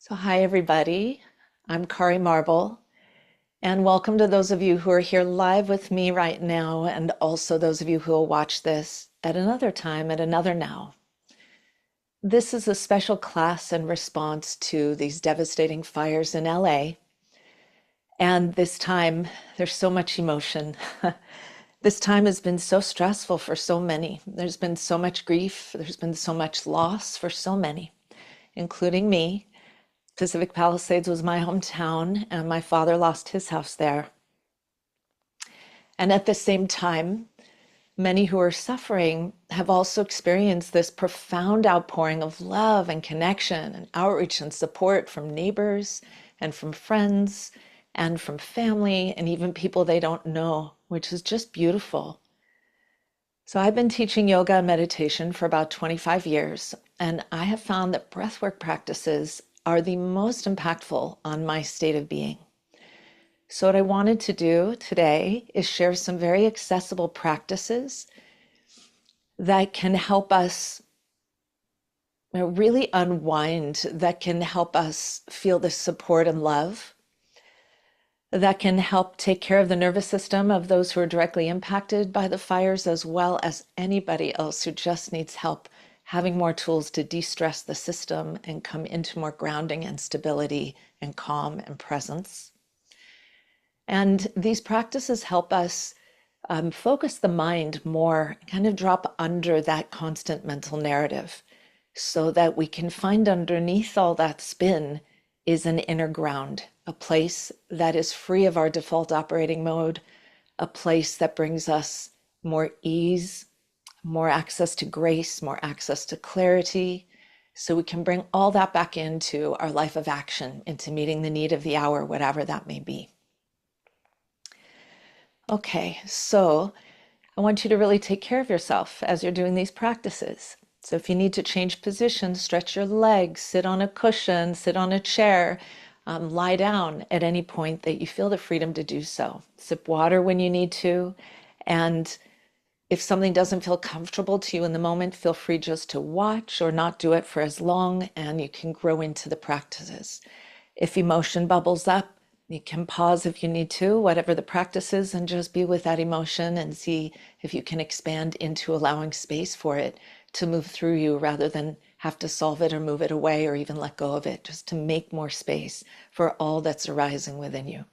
So hi everybody, I'm Kari Marble, and welcome to those of you who are here live with me right now, and also those of you who will watch this at another time, at another now. This is a special class in response to these devastating fires in LA, and this time there's so much emotion. This time has been so stressful for so many. There's been so much grief, there's been so much loss for so many, including me. Pacific Palisades was my hometown, and my father lost his house there. And at the same time, many who are suffering have also experienced this profound outpouring of love and connection and outreach and support from neighbors and from friends and from family and even people they don't know, which is just beautiful. So I've been teaching yoga and meditation for about 25 years, and I have found that breathwork practices are the most impactful on my state of being. So what I wanted to do today is share some very accessible practices that can help us really unwind, that can help us feel the support and love, that can help take care of the nervous system of those who are directly impacted by the fires, as well as anybody else who just needs help having more tools to de-stress the system and come into more grounding and stability and calm and presence. And these practices help us focus the mind more, kind of drop under that constant mental narrative so that we can find underneath all that spin is an inner ground, a place that is free of our default operating mode, a place that brings us more ease, more access to grace, more access to clarity, so we can bring all that back into our life of action, into meeting the need of the hour, whatever that may be. Okay, so I want you to really take care of yourself as you're doing these practices. So if you need to change position, stretch your legs, sit on a cushion, sit on a chair, lie down at any point that you feel the freedom to do so. Sip water when you need to. And if something doesn't feel comfortable to you in the moment, feel free just to watch or not do it for as long, and you can grow into the practices. If emotion bubbles up, you can pause if you need to, whatever the practice is, and just be with that emotion and see if you can expand into allowing space for it to move through you rather than have to solve it or move it away or even let go of it, just to make more space for all that's arising within you.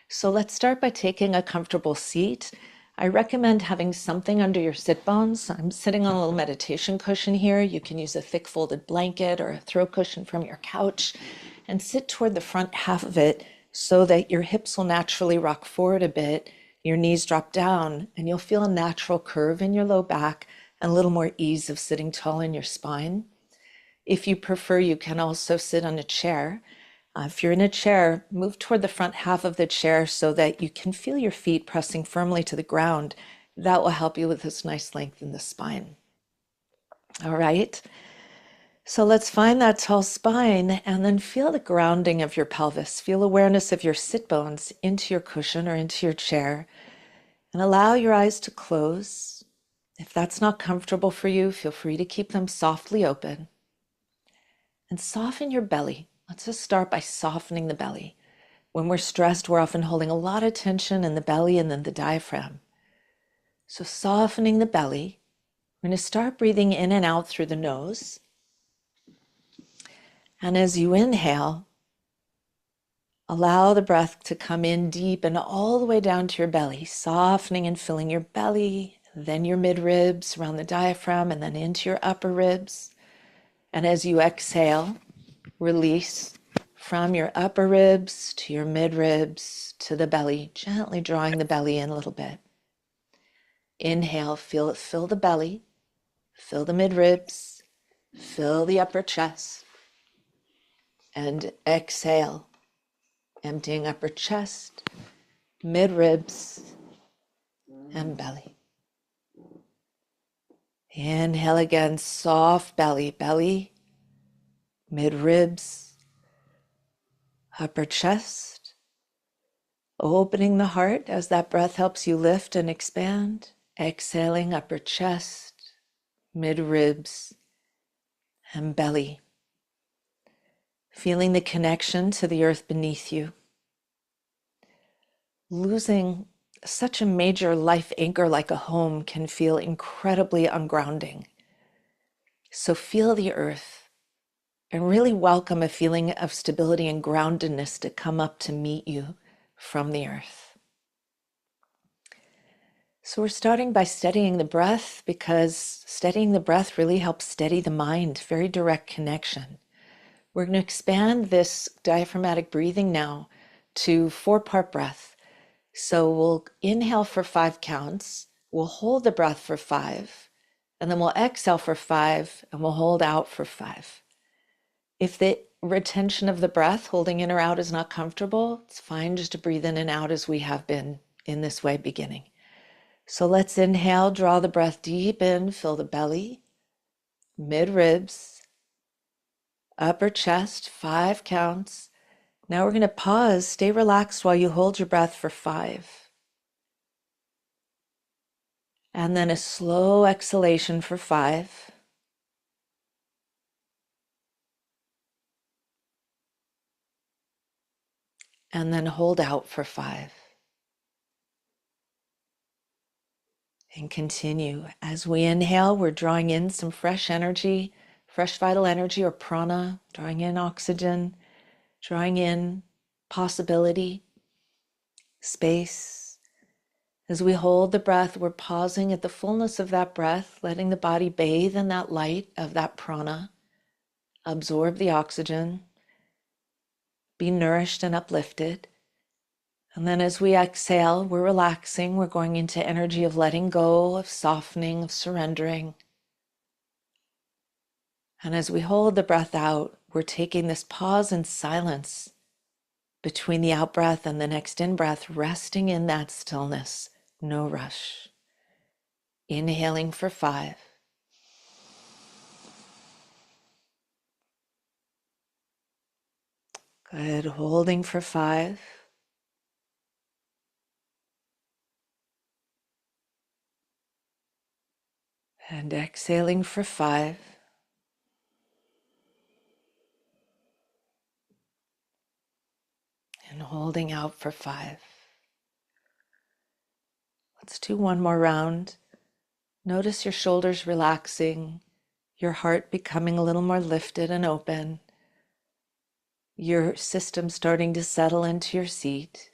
So let's start by taking a comfortable seat. I recommend having something under your sit bones. I'm sitting on a little meditation cushion here. You can use a thick folded blanket or a throw cushion from your couch and sit toward the front half of it so that your hips will naturally rock forward a bit, your knees drop down, and you'll feel a natural curve in your low back and a little more ease of sitting tall in your spine. If you prefer, you can also sit on a chair. If you're in a chair, move toward the front half of the chair so that you can feel your feet pressing firmly to the ground. That will help you with this nice length in the spine. All right. So let's find that tall spine and then feel the grounding of your pelvis. Feel awareness of your sit bones into your cushion or into your chair, and allow your eyes to close. If that's not comfortable for you, feel free to keep them softly open. And soften your belly. Let's just start by softening the belly. When we're stressed, we're often holding a lot of tension in the belly and then the diaphragm. So softening the belly, we're going to start breathing in and out through the nose. And as you inhale, allow the breath to come in deep and all the way down to your belly, softening and filling your belly, then your mid-ribs around the diaphragm, and then into your upper ribs. And as you exhale, release from your upper ribs to your mid-ribs to the belly, gently drawing the belly in a little bit. Inhale, fill the belly, fill the mid-ribs, fill the upper chest. And exhale, emptying upper chest, mid-ribs, and belly. Inhale again, soft belly, belly, mid-ribs, upper chest, opening the heart as that breath helps you lift and expand. Exhaling, upper chest, mid-ribs, and belly. feeling the connection to the earth beneath you. Losing such a major life anchor like a home can feel incredibly ungrounding. So feel the earth and really welcome a feeling of stability and groundedness to come up to meet you from the earth. So we're starting by steadying the breath, because steadying the breath really helps steady the mind, very direct connection. We're going to expand this diaphragmatic breathing now to 4-part breath. So we'll inhale for 5 counts, we'll hold the breath for 5, and then we'll exhale for 5, and we'll hold out for 5. If the retention of the breath, holding in or out, is not comfortable, it's fine just to breathe in and out as we have been in this way beginning. So let's inhale, draw the breath deep in, fill the belly, mid-ribs, upper chest, 5 counts. Now we're going to pause, stay relaxed while you hold your breath for 5. And then a slow exhalation for 5. And then hold out for 5. And continue. As we inhale, we're drawing in some fresh energy, fresh vital energy or prana, drawing in oxygen, drawing in possibility, space. As we hold the breath, we're pausing at the fullness of that breath, letting the body bathe in that light of that prana, absorb the oxygen, be nourished and uplifted. And then as we exhale, we're relaxing. We're going into energy of letting go, of softening, of surrendering. And as we hold the breath out, we're taking this pause in silence between the out breath and the next in breath, resting in that stillness, no rush. Inhaling for 5. Good. Holding for 5. And exhaling for 5. And holding out for 5. Let's do one more round. Notice your shoulders relaxing, your heart becoming a little more lifted and open, your system starting to settle into your seat.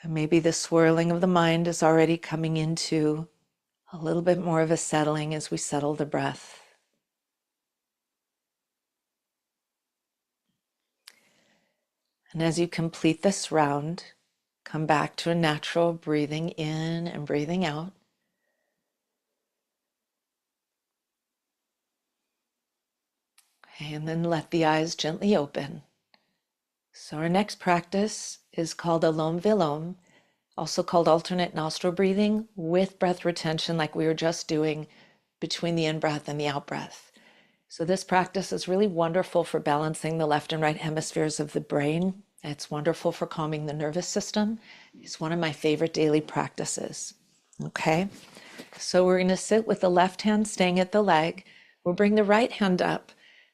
And maybe the swirling of the mind is already coming into a little bit more of a settling as we settle the breath. And as you complete this round, come back to a natural breathing in and breathing out. And then let the eyes gently open. So our next practice is called Alom Vilom, also called alternate nostril breathing with breath retention, like we were just doing between the in-breath and the out-breath. So this practice is really wonderful for balancing the left and right hemispheres of the brain. It's wonderful for calming the nervous system. It's one of my favorite daily practices. Okay, so we're going to sit with the left hand staying at the leg. We'll bring the right hand up,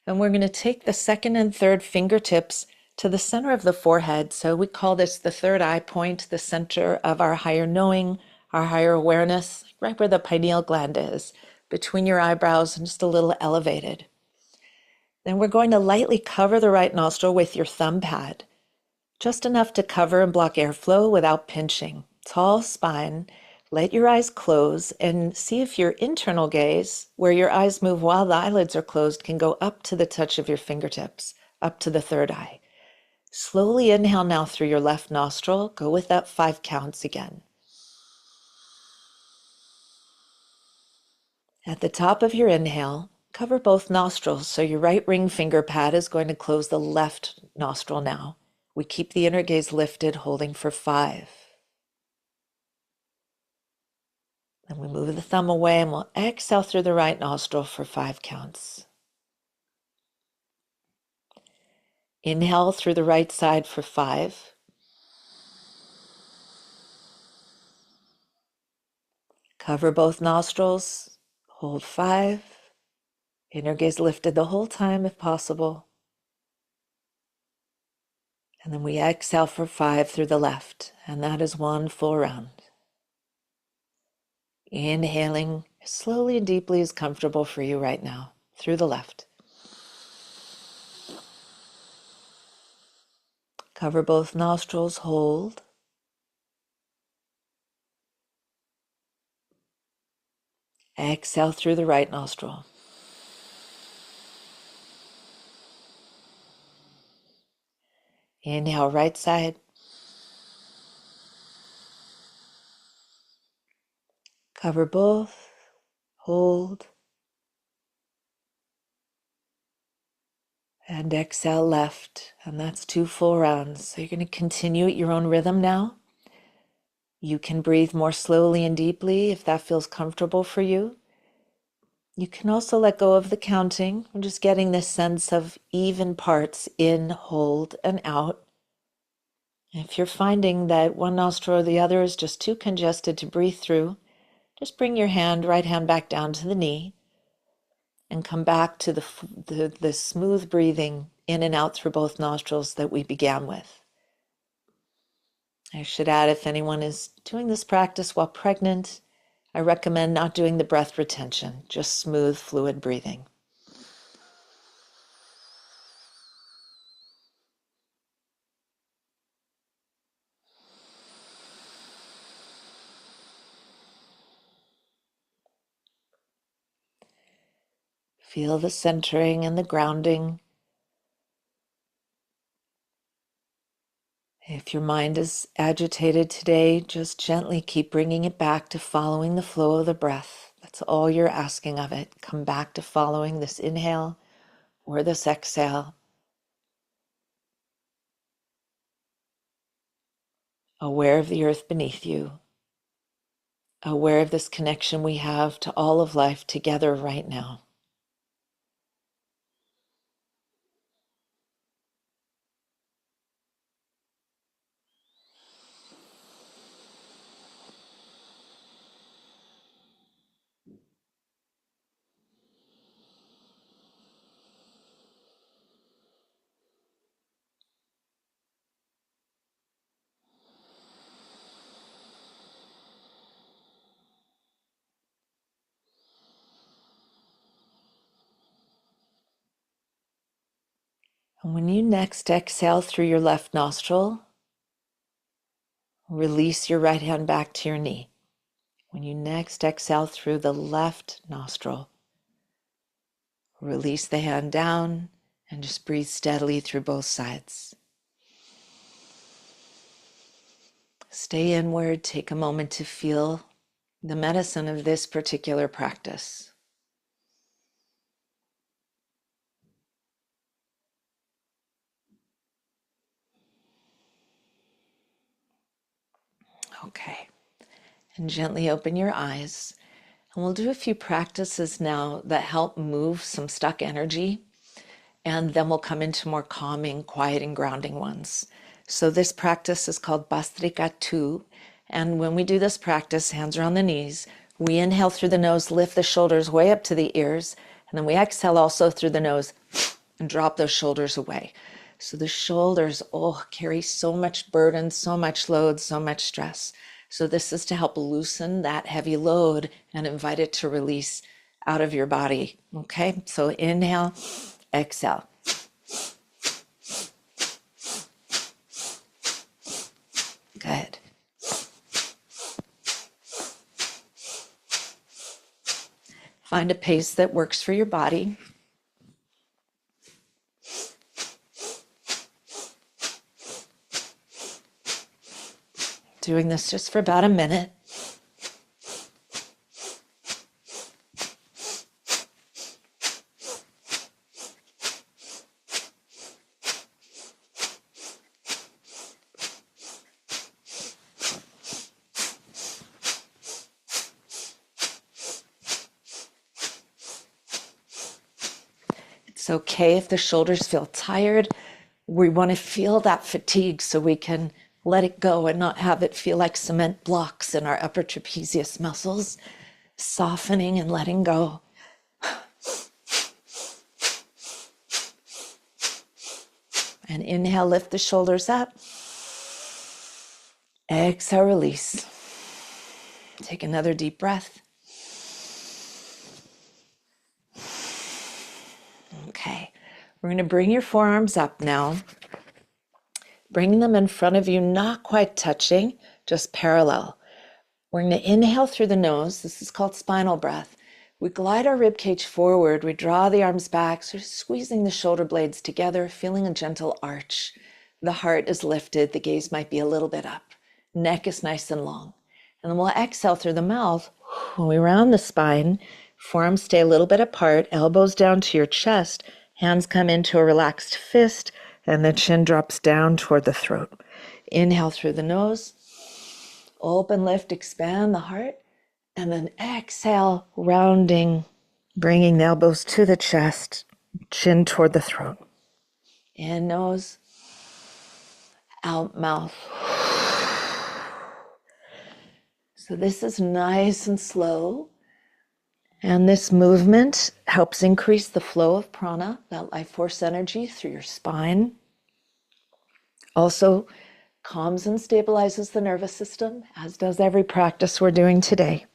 and we're going to take the second and third fingertips to the center of the forehead. So we call this the third eye point, the center of our higher knowing, our higher awareness, right where the pineal gland is, between your eyebrows and just a little elevated. Then we're going to lightly cover the right nostril with your thumb pad, just enough to cover and block airflow without pinching. Tall spine. Let your eyes close and see if your internal gaze, where your eyes move while the eyelids are closed, can go up to the touch of your fingertips, up to the third eye. Slowly inhale now through your left nostril. Go with that 5 counts again. At the top of your inhale, cover both nostrils, so your right ring finger pad is going to close the left nostril now. We keep the inner gaze lifted, holding for 5. Then we move the thumb away and we'll exhale through the right nostril for 5 counts. Inhale through the right side for 5. Cover both nostrils, hold 5. Inner gaze lifted the whole time if possible. And then we exhale for 5 through the left, and that is 1 full round. Inhaling slowly and deeply as comfortable for you right now, through the left. Cover both nostrils, hold. Exhale through the right nostril. Inhale, right side. Cover both, hold. And exhale left, and that's 2 full rounds. So you're going to continue at your own rhythm now. You can breathe more slowly and deeply if that feels comfortable for you. You can also let go of the counting. I'm just getting this sense of even parts in, hold, and out. If you're finding that one nostril or the other is just too congested to breathe through, just bring your right hand back down to the knee and come back to the smooth breathing in and out through both nostrils that we began with. I should add, if anyone is doing this practice while pregnant, I recommend not doing the breath retention, just smooth, fluid breathing. Feel the centering and the grounding. If your mind is agitated today, just gently keep bringing it back to following the flow of the breath. That's all you're asking of it. Come back to following this inhale or this exhale. Aware of the earth beneath you. Aware of this connection we have to all of life together right now. And when you next exhale through your left nostril, release your right hand back to your knee. When you next exhale through the left nostril, release the hand down and just breathe steadily through both sides. Stay inward, take a moment to feel the medicine of this particular practice. Okay, and gently open your eyes. And we'll do a few practices now that help move some stuck energy, and then we'll come into more calming, quiet, and grounding ones. So this practice is called Bastrika 2, and when we do this practice, hands are on the knees, we inhale through the nose, lift the shoulders way up to the ears, and then we exhale also through the nose and drop those shoulders away. So the shoulders, carry so much burden, so much load, so much stress. So this is to help loosen that heavy load and invite it to release out of your body. Okay, so inhale, exhale. Good. Find a pace that works for your body. Doing this just for about a minute. It's okay if the shoulders feel tired. We want to feel that fatigue so we can let it go and not have it feel like cement blocks in our upper trapezius muscles, softening and letting go. And inhale, lift the shoulders up. Exhale, release. Take another deep breath. Okay, we're going to bring your forearms up now. Bring them in front of you, not quite touching, just parallel. We're going to inhale through the nose. This is called spinal breath. We glide our rib cage forward. We draw the arms back, sort of squeezing the shoulder blades together, feeling a gentle arch. The heart is lifted. The gaze might be a little bit up. Neck is nice and long. And then we'll exhale through the mouth. When we round the spine, forearms stay a little bit apart, elbows down to your chest, hands come into a relaxed fist, and the chin drops down toward the throat. Inhale through the nose. Open, lift, expand the heart. And then exhale, rounding, bringing the elbows to the chest, chin toward the throat. In nose, out mouth. So this is nice and slow. And this movement helps increase the flow of prana, that life force energy, through your spine. Also calms and stabilizes the nervous system, as does every practice we're doing today.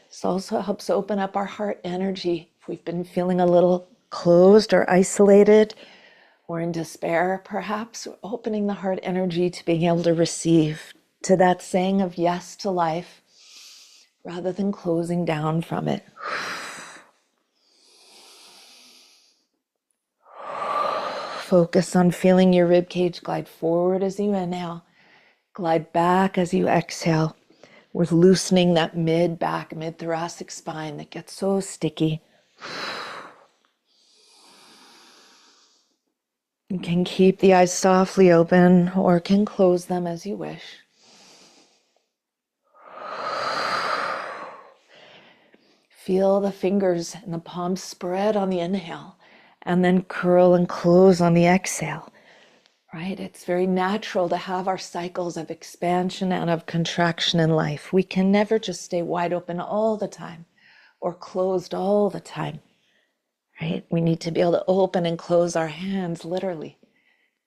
This also helps open up our heart energy. If we've been feeling a little closed or isolated or in despair, perhaps, we're opening the heart energy to being able to receive, to that saying of yes to life, rather than closing down from it. Focus on feeling your rib cage glide forward as you inhale, glide back as you exhale. We're loosening that mid-back, mid-thoracic spine that gets so sticky. You can keep the eyes softly open or can close them as you wish. Feel the fingers and the palms spread on the inhale and then curl and close on the exhale. Right? It's very natural to have our cycles of expansion and of contraction in life. We can never just stay wide open all the time or closed all the time. Right? We need to be able to open and close our hands, literally.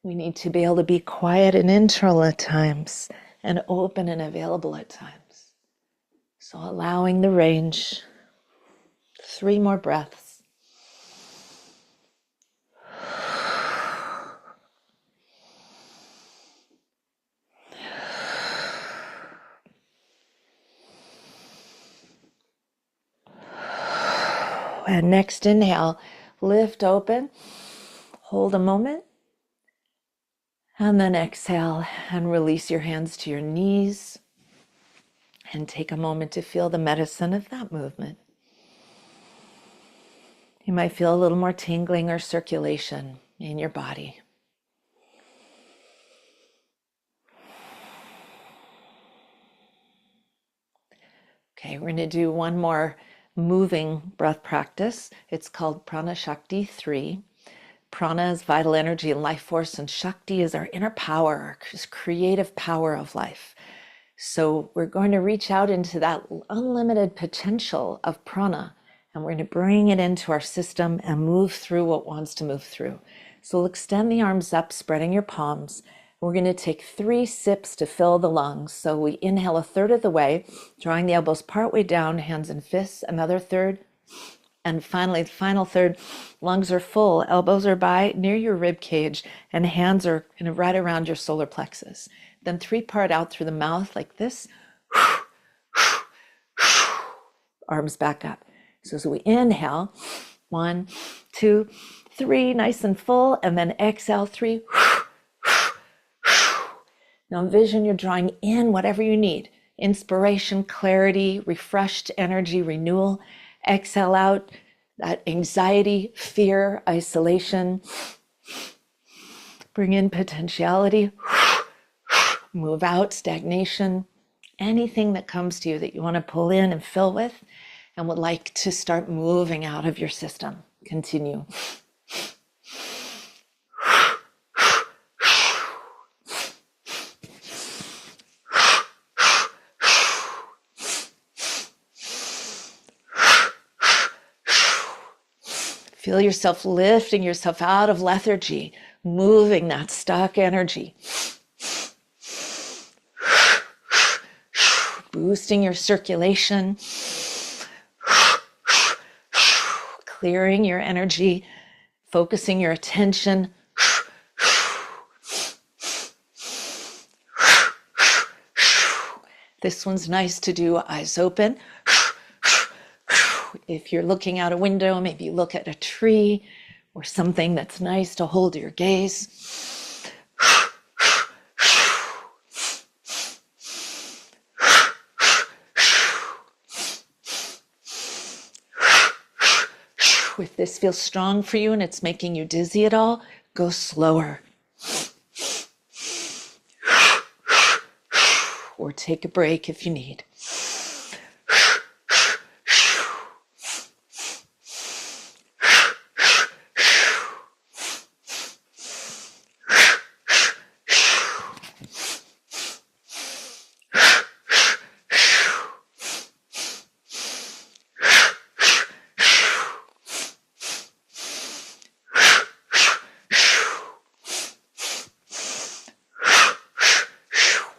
We need to be able to be quiet and internal at times and open and available at times. So allowing the range. 3 more breaths. And next inhale, lift open, hold a moment, and then exhale and release your hands to your knees and take a moment to feel the medicine of that movement. You might feel a little more tingling or circulation in your body. Okay, we're going to do one more moving breath practice. It's called Prana Shakti 3. Prana is vital energy and life force, and Shakti is our inner power, our creative power of life. So we're going to reach out into that unlimited potential of prana, and we're going to bring it into our system and move through what wants to move through. So we'll extend the arms up, spreading your palms. We're going to take 3 sips to fill the lungs. So we inhale a third of the way, drawing the elbows partway down, hands and fists, another third. And finally, the final third, lungs are full, elbows are by near your rib cage, and hands are kind of right around your solar plexus. Then 3-part out through the mouth like this. Arms back up. So as we inhale, 1, 2, 3, nice and full, and then exhale, 3. Now envision you're drawing in whatever you need. Inspiration, clarity, refreshed energy, renewal. Exhale out that anxiety, fear, isolation. Bring in potentiality. Move out stagnation. Anything that comes to you that you want to pull in and fill with and would like to start moving out of your system. Continue. Feel yourself lifting yourself out of lethargy, moving that stuck energy. Boosting your circulation. Clearing your energy, focusing your attention. This one's nice to do eyes open. If you're looking out a window, maybe look at a tree or something that's nice to hold your gaze. If this feels strong for you and it's making you dizzy at all, go slower. Or take a break if you need.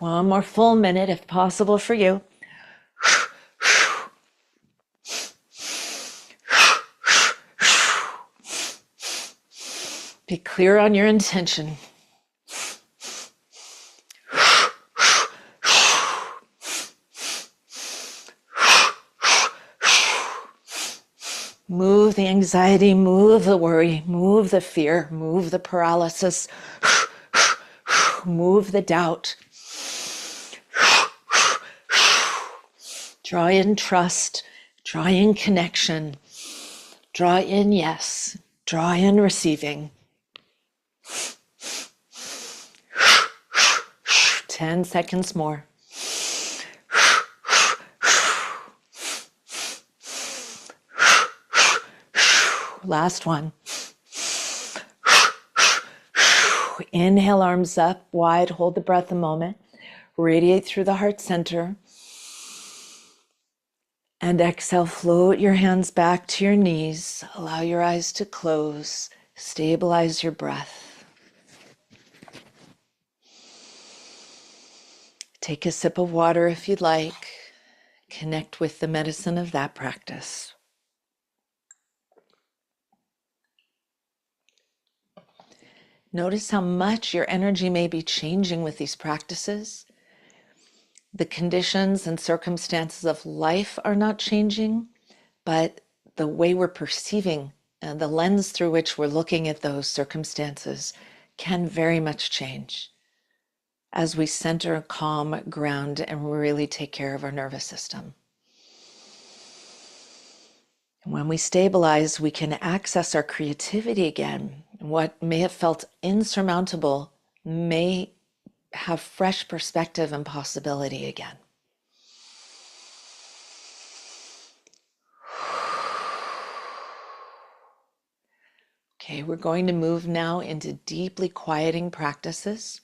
One more full minute if possible for you. Be clear on your intention. Move the anxiety, move the worry, move the fear, move the paralysis, move the doubt. Draw in trust, draw in connection, draw in yes, draw in receiving. 10 seconds more. Last one. Inhale, arms up wide, hold the breath a moment. Radiate through the heart center. And exhale, float your hands back to your knees. Allow your eyes to close. Stabilize your breath. Take a sip of water if you'd like. Connect with the medicine of that practice. Notice how much your energy may be changing with these practices. The conditions and circumstances of life are not changing, but the way we're perceiving and the lens through which we're looking at those circumstances can very much change as we center, calm, ground, and really take care of our nervous system. And when we stabilize, we can access our creativity again. What may have felt insurmountable may have fresh perspective and possibility again. Okay, we're going to move now into deeply quieting practices.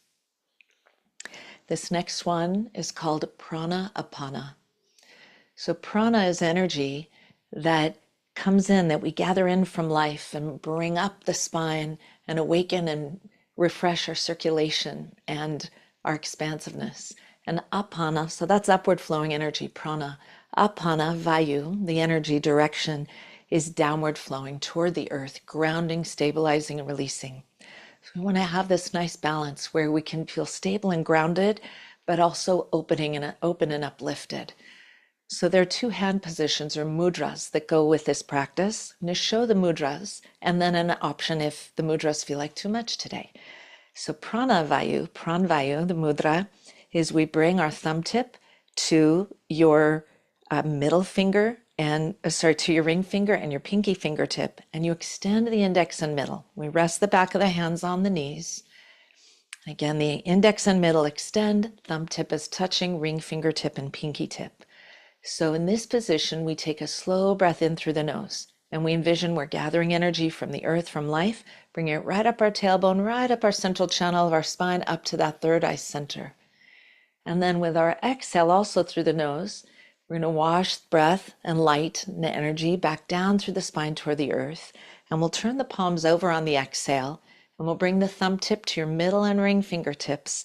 This next one is called prana apana. So prana is energy that comes in, that we gather in from life and bring up the spine and awaken and refresh our circulation and our expansiveness. And apana, so that's upward flowing energy, prana. Apana, vayu, the energy direction, is downward flowing toward the earth, grounding, stabilizing, and releasing. So we want to have this nice balance where we can feel stable and grounded, but also open and uplifted. So there are two hand positions or mudras that go with this practice. I'm going to show the mudras and then an option if the mudras feel like too much today. So pranavayu, the mudra, is we bring our thumb tip to your middle finger and to your ring finger and your pinky fingertip, and you extend the index and middle. We rest the back of the hands on the knees. Again, the index and middle extend, thumb tip is touching ring fingertip and pinky tip. So in this position, we take a slow breath in through the nose, and we envision we're gathering energy from the earth, from life, bringing it right up our tailbone, right up our central channel of our spine, up to that third eye center. And then with our exhale, also through the nose, we're going to wash breath and light and the energy back down through the spine toward the earth. And we'll turn the palms over on the exhale, and we'll bring the thumb tip to your middle and ring fingertips.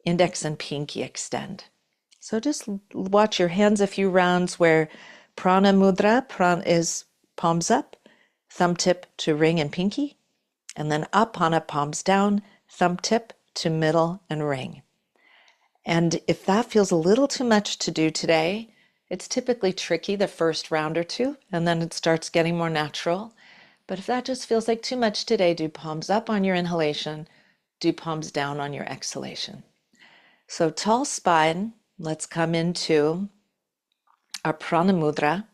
Index and pinky extend. So just watch your hands a few rounds where prana mudra, prana is palms up, thumb tip to ring and pinky, and then apana, palms down, thumb tip to middle and ring. And if that feels a little too much to do today, it's typically tricky the first round or two, and then it starts getting more natural. But if that just feels like too much today, do palms up on your inhalation, do palms down on your exhalation. So tall spine, let's come into our prana mudra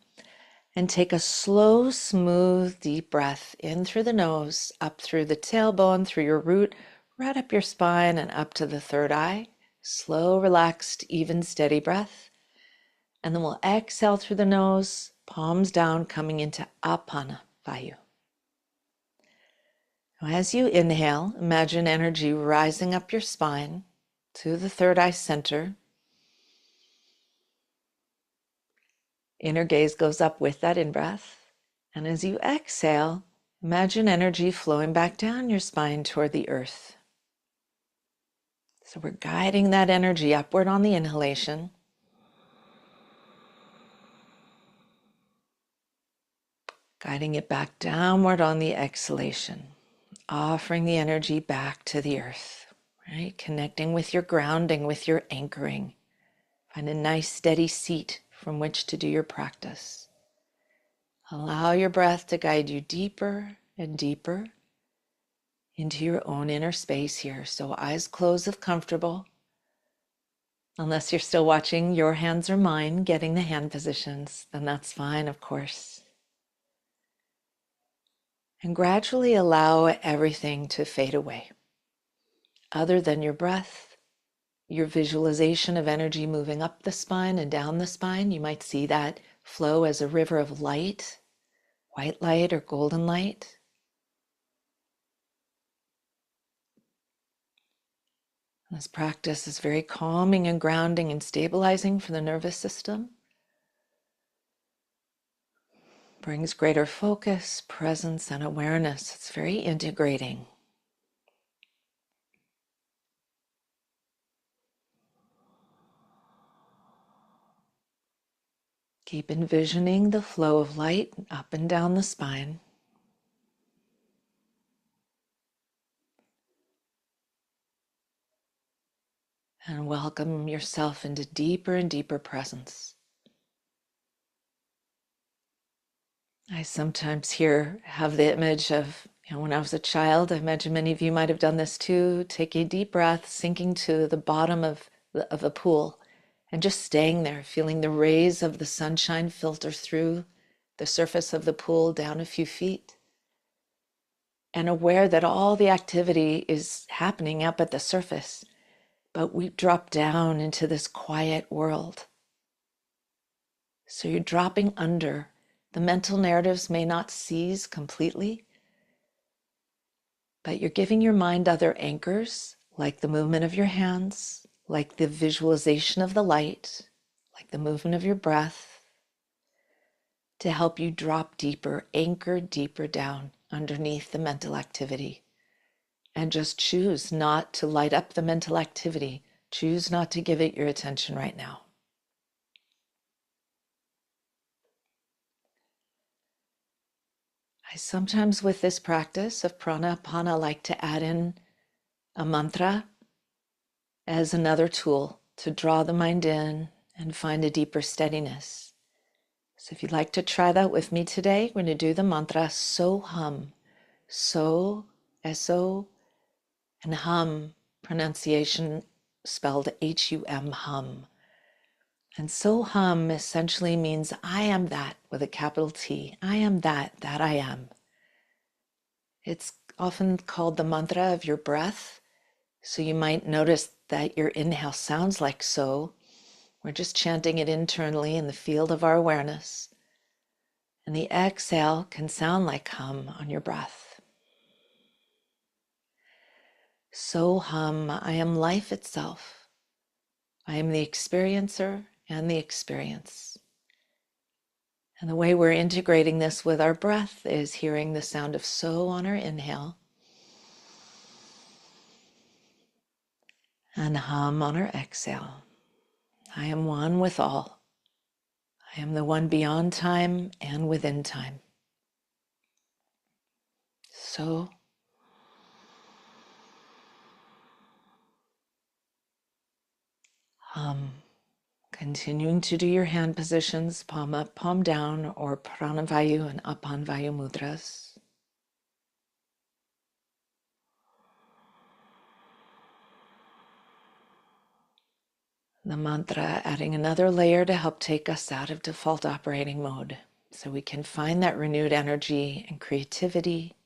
and take a slow, smooth, deep breath in through the nose, up through the tailbone, through your root, right up your spine and up to the third eye. Slow, relaxed, even, steady breath. And then we'll exhale through the nose, palms down, coming into apana vayu. Now, as you inhale, imagine energy rising up your spine to the third eye center. Inner gaze goes up with that in-breath. And as you exhale, imagine energy flowing back down your spine toward the earth. So we're guiding that energy upward on the inhalation. Guiding it back downward on the exhalation. Offering the energy back to the earth, right? Connecting with your grounding, with your anchoring. Find a nice steady seat from which to do your practice. Allow your breath to guide you deeper and deeper into your own inner space here. So eyes closed if comfortable. Unless you're still watching your hands or mine, getting the hand positions, then that's fine, of course. And gradually allow everything to fade away. Other than your breath, your visualization of energy moving up the spine and down the spine, you might see that flow as a river of light, white light or golden light. This practice is very calming and grounding and stabilizing for the nervous system. Brings greater focus, presence, and awareness. It's very integrating. Keep envisioning the flow of light up and down the spine. And welcome yourself into deeper and deeper presence. I sometimes have the image of, when I was a child, I imagine many of you might have done this too, take a deep breath, sinking to the bottom of a pool and just staying there, feeling the rays of the sunshine filter through the surface of the pool down a few feet, and aware that all the activity is happening up at the surface, but we drop down into this quiet world. So you're dropping under. The mental narratives may not cease completely, but you're giving your mind other anchors, like the movement of your hands, like the visualization of the light, like the movement of your breath, to help you drop deeper, anchor deeper down underneath the mental activity. And just choose not to light up the mental activity. Choose not to give it your attention right now. I sometimes, with this practice of pranapana, like to add in a mantra as another tool to draw the mind in and find a deeper steadiness. So if you'd like to try that with me today, we're going to do the mantra So Hum. So, S-O, and hum, pronunciation spelled H-U-M, hum. And So Hum essentially means I am that with a capital T. I am that I am. It's often called the mantra of your breath. So you might notice that your inhale sounds like so. We're just chanting it internally in the field of our awareness. And the exhale can sound like hum on your breath. So hum, I am life itself. I am the experiencer and the experience. And the way we're integrating this with our breath is hearing the sound of so on our inhale and hum on our exhale. I am one with all. I am the one beyond time and within time. So hum. Continuing to do your hand positions, palm up, palm down, or pranavayu and apanvayu mudras. The mantra adding another layer to help take us out of default operating mode so we can find that renewed energy and creativity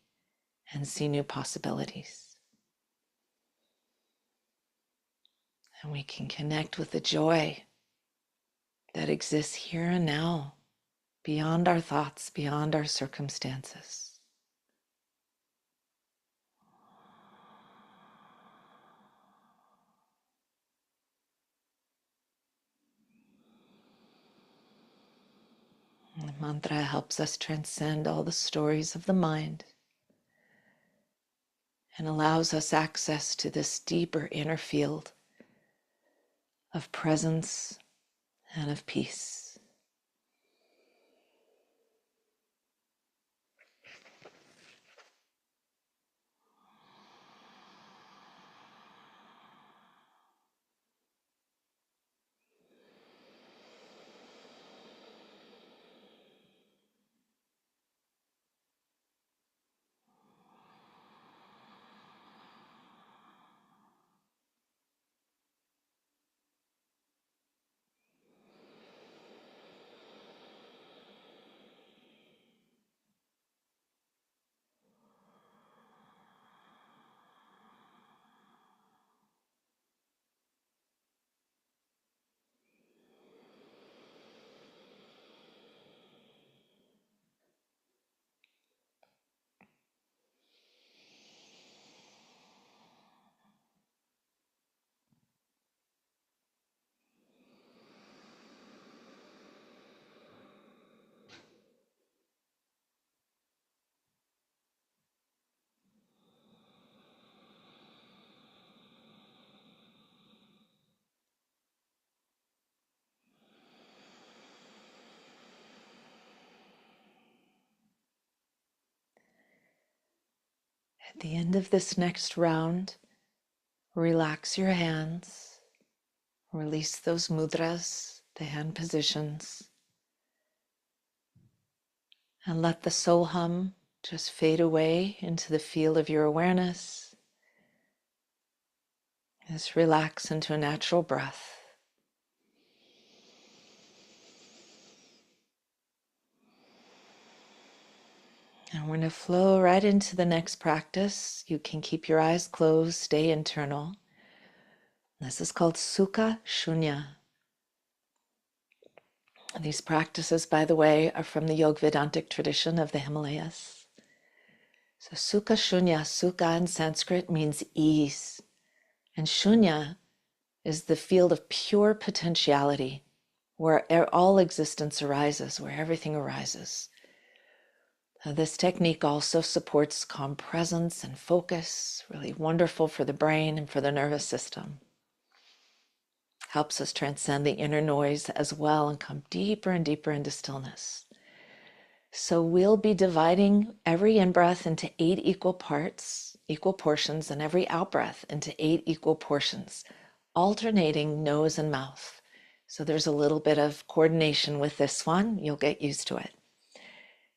and see new possibilities. And we can connect with the joy that exists here and now, beyond our thoughts, beyond our circumstances. The mantra helps us transcend all the stories of the mind and allows us access to this deeper inner field of presence and of peace. At the end of this next round, relax your hands, release those mudras, the hand positions, and let the soul hum just fade away into the field of your awareness. Just relax into a natural breath. And we're going to flow right into the next practice. You can keep your eyes closed, stay internal. This is called Sukha Shunya. These practices, by the way, are from the Yoga Vedantic tradition of the Himalayas. So Sukha Shunya, Sukha in Sanskrit means ease. And Shunya is the field of pure potentiality, where all existence arises, where everything arises. This technique also supports calm presence and focus, really wonderful for the brain and for the nervous system. Helps us transcend the inner noise as well and come deeper and deeper into stillness. So we'll be dividing every in-breath into 8 equal parts, equal portions, and every out-breath into 8 equal portions, alternating nose and mouth. So there's a little bit of coordination with this one. You'll get used to it.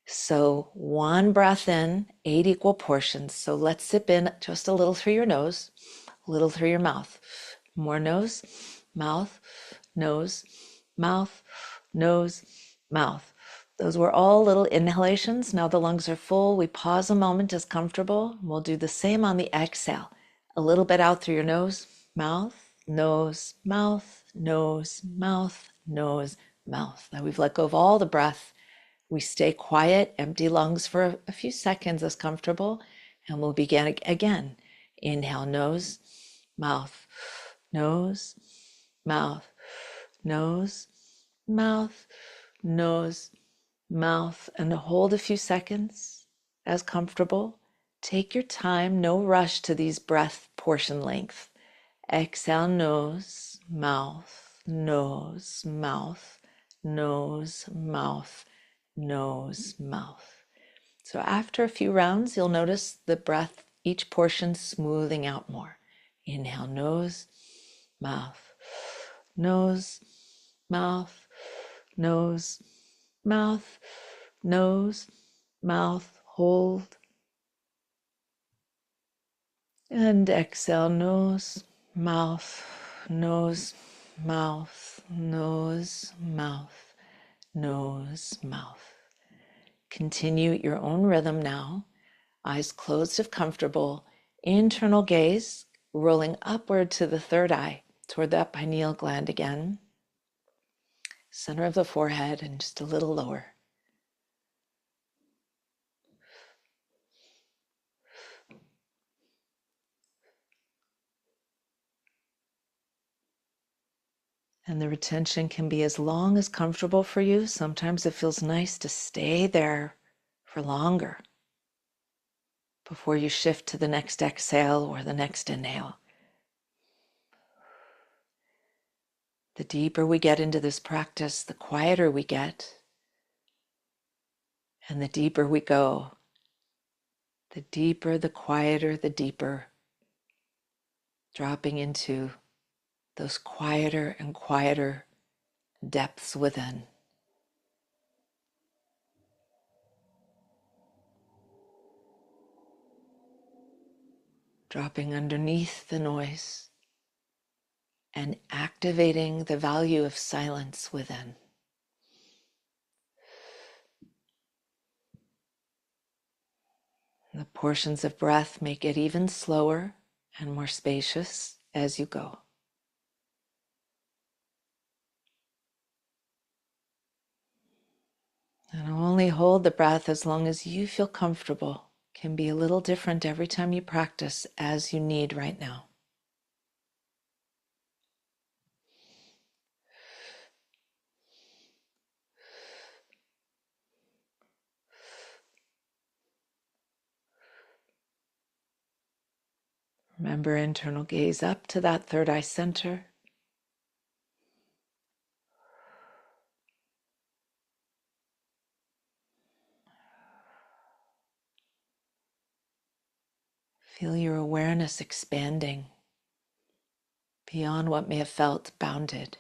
So 1 breath in, 8 equal portions. So let's sip in just a little through your nose, a little through your mouth. More nose, mouth, nose, mouth, nose, mouth. Those were all little inhalations. Now the lungs are full. We pause a moment as comfortable. We'll do the same on the exhale. A little bit out through your nose, mouth, nose, mouth, nose, mouth, nose, mouth. Now we've let go of all the breath. We stay quiet, empty lungs for a few seconds as comfortable, and we'll begin again. Inhale, nose, mouth, nose, mouth, nose, mouth, nose, mouth, and hold a few seconds as comfortable. Take your time, no rush to these breath portion length. Exhale, nose, mouth, nose, mouth, nose, mouth, nose, mouth. So after a few rounds, you'll notice the breath, each portion smoothing out more. Inhale, nose, mouth, nose, mouth, nose, mouth, nose, mouth, hold. And exhale, nose, mouth, nose, mouth, nose, mouth, nose, mouth. Continue at your own rhythm now. Eyes closed if comfortable. Internal gaze rolling upward to the third eye, toward that pineal gland again. Center of the forehead and just a little lower. And the retention can be as long as comfortable for you. Sometimes it feels nice to stay there for longer before you shift to the next exhale or the next inhale. The deeper we get into this practice, the quieter we get, and the deeper we go. The deeper, the quieter, the deeper, dropping into those quieter and quieter depths within. Dropping underneath the noise and activating the value of silence within. The portions of breath make it even slower and more spacious as you go. And only hold the breath as long as you feel comfortable. Can be a little different every time you practice as you need right now. Remember, internal gaze up to that third eye center. Feel your awareness expanding beyond what may have felt bounded.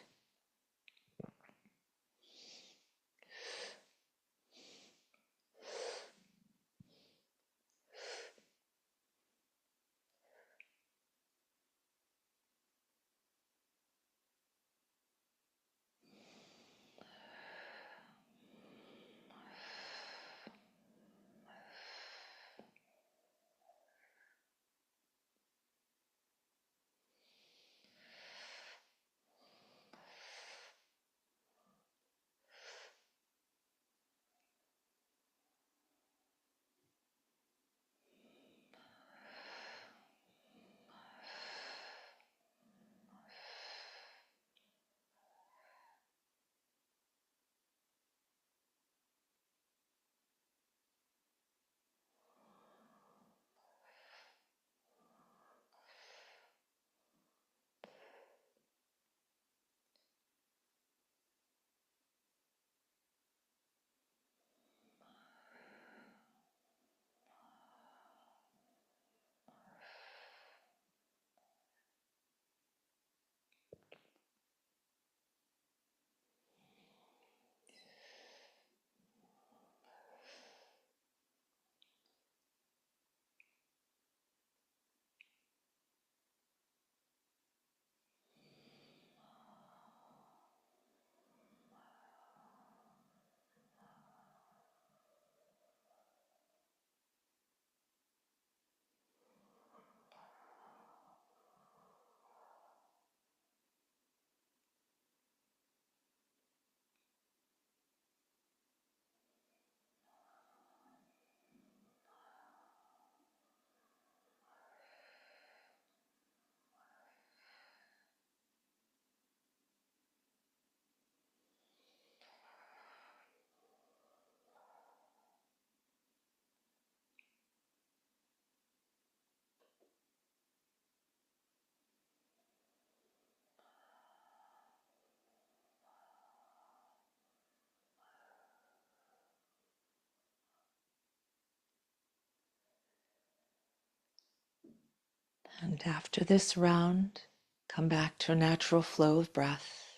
And after this round, come back to a natural flow of breath.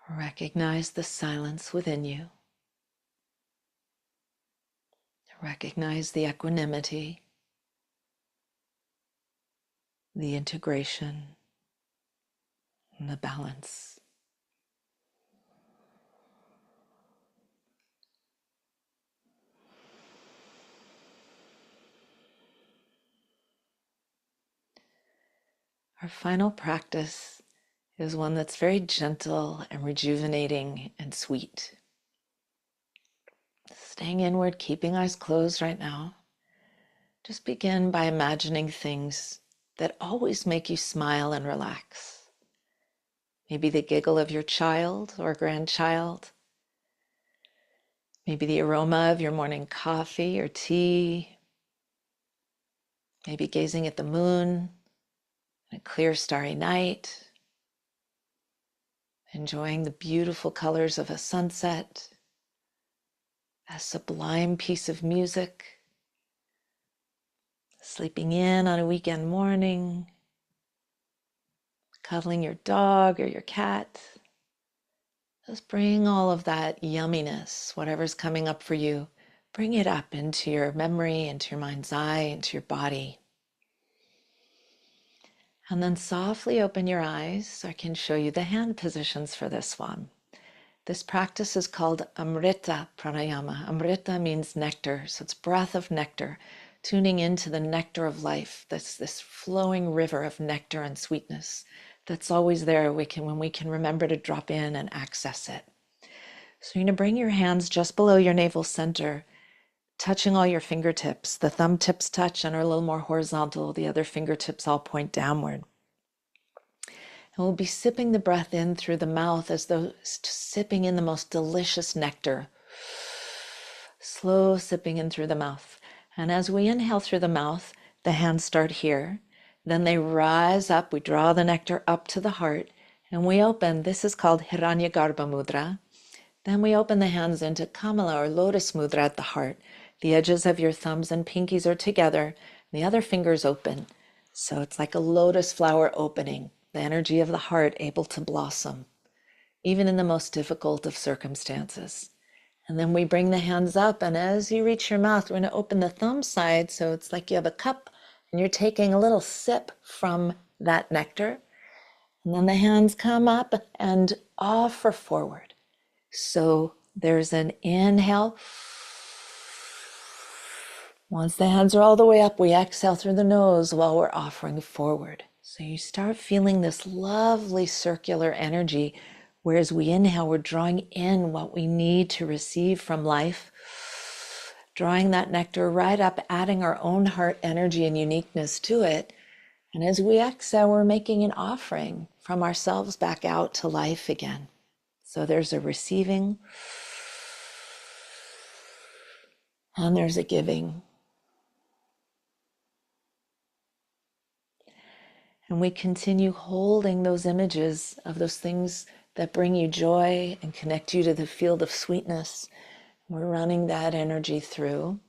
Recognize the silence within you. Recognize the equanimity, the integration, and the balance. Our final practice is one that's very gentle and rejuvenating and sweet. Staying inward, keeping eyes closed right now. Just begin by imagining things that always make you smile and relax. Maybe the giggle of your child or grandchild. Maybe the aroma of your morning coffee or tea. Maybe gazing at the moon on a clear, starry night. Enjoying the beautiful colors of a sunset. A sublime piece of music. Sleeping in on a weekend morning. Cuddling your dog or your cat. Just bring all of that yumminess, whatever's coming up for you, bring it up into your memory, into your mind's eye, into your body. And then softly open your eyes so I can show you the hand positions for this one. This practice is called Amrita Pranayama. Amrita means nectar, so it's breath of nectar, tuning into the nectar of life. That's this flowing river of nectar and sweetness that's always there when we can remember to drop in and access it. So you're going to bring your hands just below your navel center, touching all your fingertips. The thumb tips touch and are a little more horizontal. The other fingertips all point downward. And we'll be sipping the breath in through the mouth as though sipping in the most delicious nectar. Slow sipping in through the mouth. And as we inhale through the mouth, the hands start here. Then they rise up. We draw the nectar up to the heart. And we open. This is called Hiranyagarbha Mudra. Then we open the hands into Kamala or Lotus Mudra at the heart. The edges of your thumbs and pinkies are together. The other fingers open. So it's like a lotus flower opening. The energy of the heart able to blossom, even in the most difficult of circumstances. And then we bring the hands up, and as you reach your mouth, we're going to open the thumb side, so it's like you have a cup, and you're taking a little sip from that nectar. And then the hands come up and offer forward. So there's an inhale. Once the hands are all the way up, we exhale through the nose while we're offering forward. So you start feeling this lovely circular energy, whereas we inhale, we're drawing in what we need to receive from life, drawing that nectar right up, adding our own heart energy and uniqueness to it. And as we exhale, we're making an offering from ourselves back out to life again. So there's a receiving and there's a giving. And we continue holding those images of those things that bring you joy and connect you to the field of sweetness. We're running that energy through.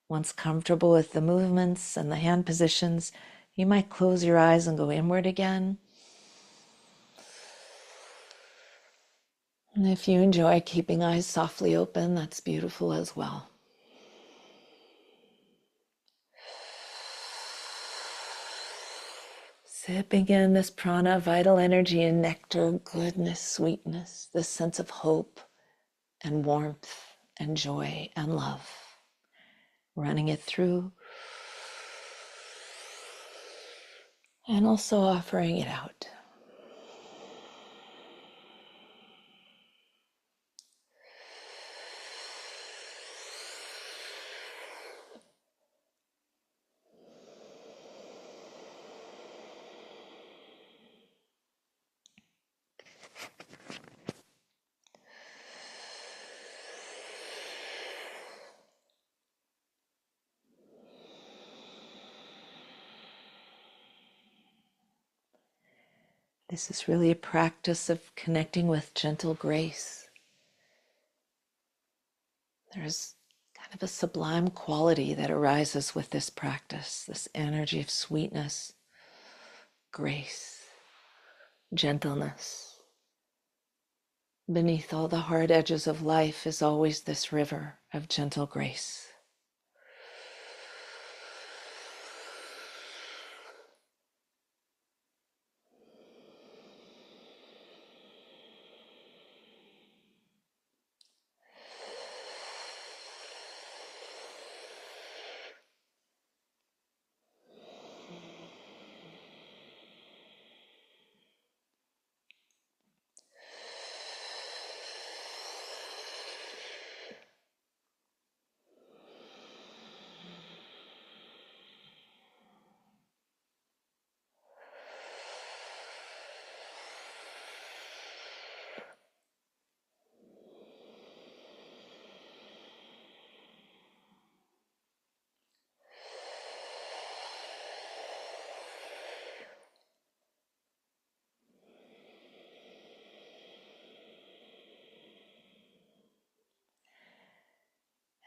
Once comfortable with the movements and the hand positions, you might close your eyes and go inward again. And if you enjoy keeping eyes softly open, that's beautiful as well. Sipping in this prana, vital energy and nectar, goodness, sweetness, this sense of hope and warmth and joy and love. Running it through and also offering it out. This is really a practice of connecting with gentle grace. There's kind of a sublime quality that arises with this practice, this energy of sweetness, grace, gentleness. Beneath all the hard edges of life is always this river of gentle grace.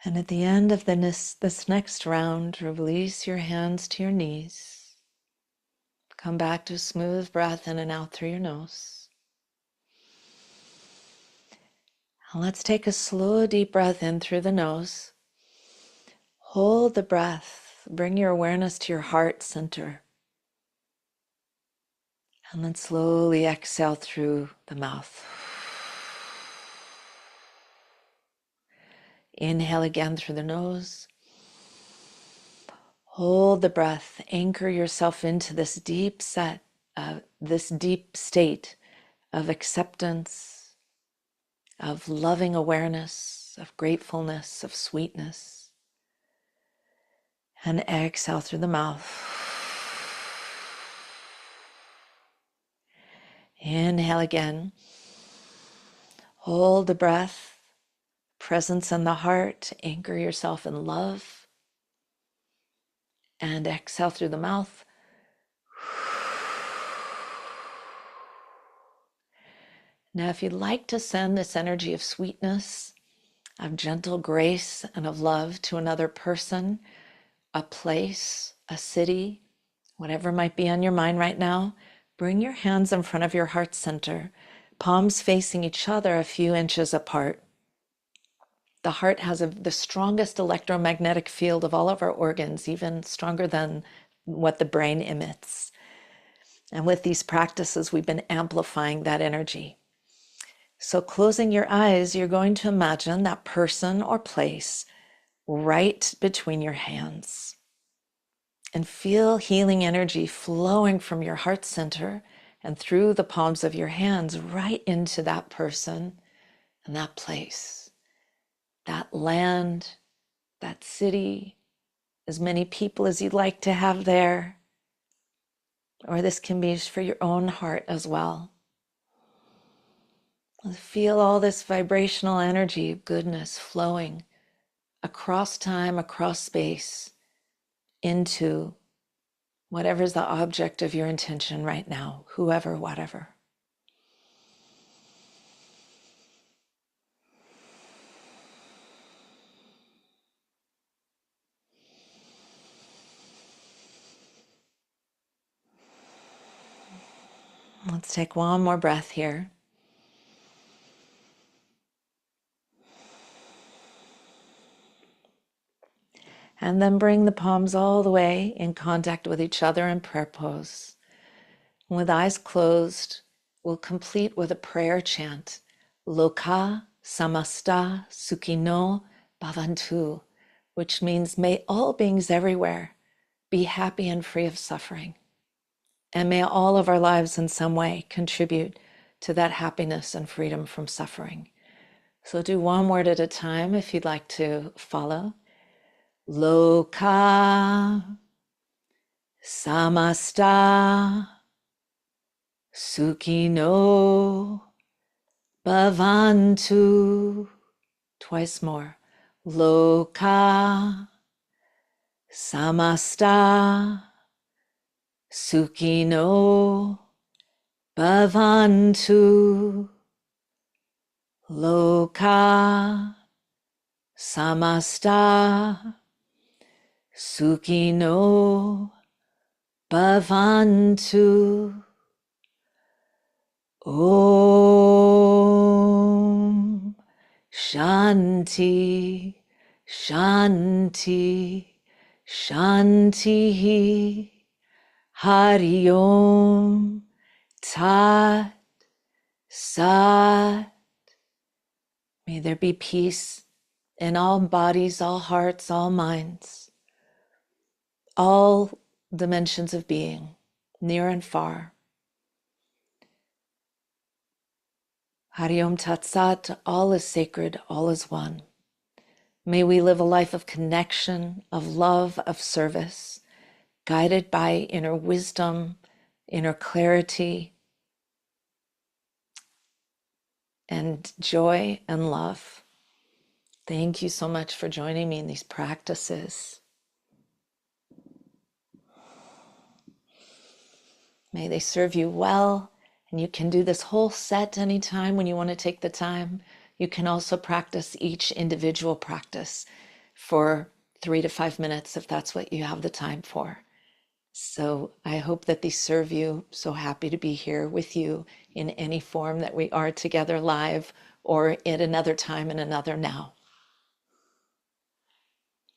And at the end of this next round, release your hands to your knees. Come back to a smooth breath in and out through your nose. And let's take a slow, deep breath in through the nose. Hold the breath. Bring your awareness to your heart center. And then slowly exhale through the mouth. Inhale again through the nose. Hold the breath. Anchor yourself into this deep state of acceptance, of loving awareness, of gratefulness, of sweetness. And exhale through the mouth. Inhale again. Hold the breath. Presence in the heart. Anchor yourself in love. And exhale through the mouth. Now, if you'd like to send this energy of sweetness, of gentle grace, and of love to another person, a place, a city, whatever might be on your mind right now, bring your hands in front of your heart center, palms facing each other a few inches apart. The heart has the strongest electromagnetic field of all of our organs, even stronger than what the brain emits. And with these practices, we've been amplifying that energy. So closing your eyes, you're going to imagine that person or place right between your hands. And feel healing energy flowing from your heart center and through the palms of your hands right into that person and that place, that land, that city, as many people as you'd like to have there. Or this can be for your own heart as well. Feel all this vibrational energy of goodness flowing across time, across space, into whatever's the object of your intention right now, whoever, whatever. Let's take one more breath here. And then bring the palms all the way in contact with each other in prayer pose. And with eyes closed, we'll complete with a prayer chant. Loka samasta sukhino bhavantu, which means may all beings everywhere be happy and free of suffering. And may all of our lives in some way contribute to that happiness and freedom from suffering. So do one word at a time if you'd like to follow. Loka samasta sukhino bhavantu. Twice more. Loka samasta sukhino bhavantu. Loka samasta sukhino bhavantu. Om Shanti, Shanti, Shanti. Hari Om Tat Sat. May there be peace in all bodies, all hearts, all minds, all dimensions of being, near and far. Hari Om Tat Sat, all is sacred, all is one. May we live a life of connection, of love, of service, guided by inner wisdom, inner clarity, and joy and love. Thank you so much for joining me in these practices. May they serve you well. And you can do this whole set anytime when you want to take the time. You can also practice each individual practice for 3 to 5 minutes if that's what you have the time for. So I hope that these serve you. So happy to be here with you in any form that we are together live or at another time in another now.